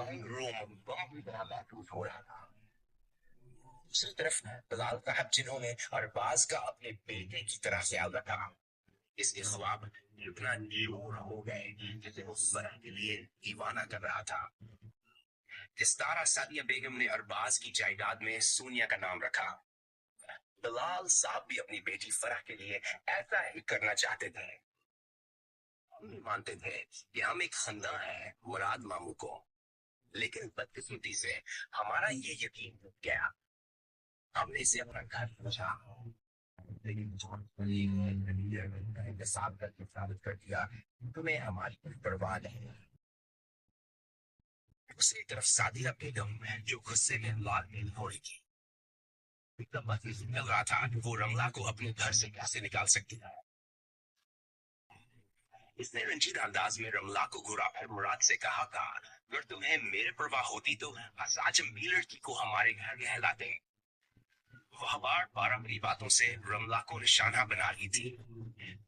روم بم کی طرح محسوس ہو رہا تھا۔ دوسری طرف بلال صاحب جنہوں نے ارباز کا اپنے بیٹے کی طرح خیال رکھا، اس کے خواب اتنا نیور ہو گئے جسے وہ فرح کے لیے دیوانہ کر رہا تھا۔ استارہ سعدیہ بیگم نے ارباز کی جائیداد میں سونیا کا نام رکھا۔ بلال صاحب بھی اپنی بیٹی فرح کے لیے ایسا ہی کرنا چاہتے تھے۔ ہم بھی مانتے تھے کہ ہم ایک خاندان ہے مراد ماموں کو، لیکن بدقسمتی سے ہمارا یہ یقین ٹوٹ گیا۔ ہم نے اسے اپنا گھر سمجھا، لیکن انتصاب کر کے ثابت کر دیا تمہیں ہماری کوئی پرواہ نہیں۔ دوسری طرف سعدیہ بیگم جو غصے میں لال میل ہو رہی تھی، مل رہا تھا وہ رملہ کو اپنے گھر سے کیسے نکال سکتی ہے۔ اس نے رنجیدہ انداز میں رملہ کو گھورا پھر مراد سے کہا اگر تمہیں میرے پرواہ ہوتی تو آج میلر کی کو ہمارے گھر کہلاتے۔ وہ بار بار اپنی باتوں سے رملہ کو نشانہ بنا رہی تھی۔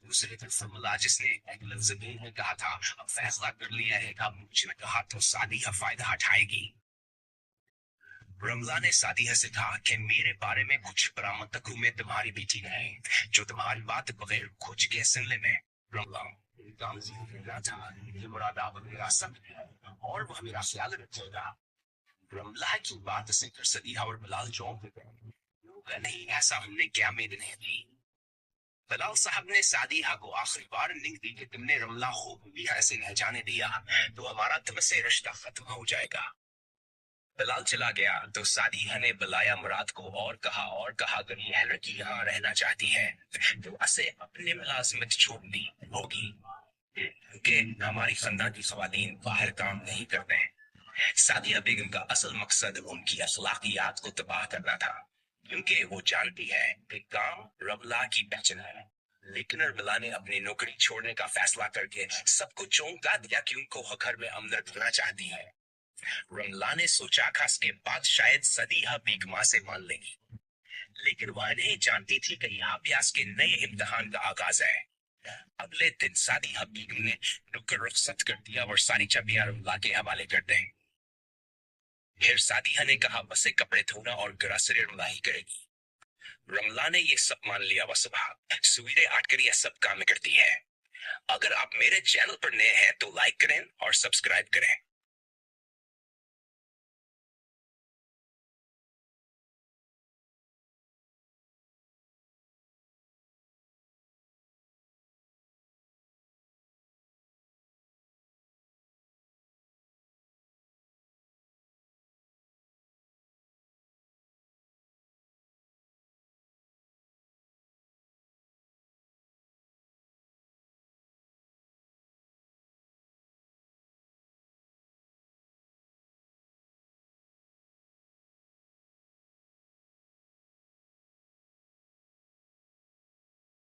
دوسری طرف رملہ جس نے ایک لفظ میں کہا تھا اب فیصلہ کر لیا ہے، اب مجھ نے کہا تو سعدیہ فائدہ اٹھائے گی۔ رمضان نے سعدیہ سے کہا کہ میرے بارے میں کچھ برآمد تک میں تمہاری بیٹی نہیں جو تمہاری بات بغیر کچھ کے سن لے۔ میں رمضان تھا کہ مراد آپ میرا سب ہے اور وہ میرا خیال رکھے گا۔ رملہ کی بات سے کر سعدیہ اور بلال چونک گئے، نہیں ایسا ہم نے کیا امید نہیں دی۔ بلال صاحب نے سعدیہ کو آخری بار نیند دی کہ تم نے رملہ خوب بھی ایسے نہ جانے دیا تو ہمارا تم سے رشتہ ختم ہو جائے گا۔ بلال چلا گیا تو سعدیہ نے بلایا مراد کو اور کہا اگر یہ لڑکی یہاں رہنا چاہتی ہے تو اسے اپنی ملازمت چھوڑنی ہوگی، کیونکہ ہماری خاندان کی خواتین باہر کام نہیں کرتے۔ سعدیہ بیگم کا اصل مقصد ان کی اخلاقیات کو تباہ کرنا تھا، کیونکہ وہ جانتی ہے کہ کام رملہ کی پہچان ہے۔ لیکن رملہ نے اپنی نوکری چھوڑنے کا فیصلہ کر کے سب کو چونکا دیا کہ ان کو گھر میں عمل کرنا چاہتی ہے۔ رملہ نے سوچا کہ اس کے بعد شاید سعدیہ بیگم سے مان لے گی، لیکن وہ نہیں جانتی تھی کہ یہاں پیاس کے نئے امتحان کا آغاز ہے۔ اگلے دن سعدیہ بیگم نے نوکر رخصت کر دیا اور ساری چابیاں رملہ کے حوالے کر دیں۔ پھر سعدیہ نے کہا بس کپڑے دھونا اور گراسری رملہ ہی کرے گی۔ رملہ نے یہ سب مان لیا۔ وہ صبح سویرے 8 کر یہ سب کام کرتی ہے۔ اگر آپ میرے چینل پر نئے ہیں تو لائک کریں اور سبسکرائب کریں۔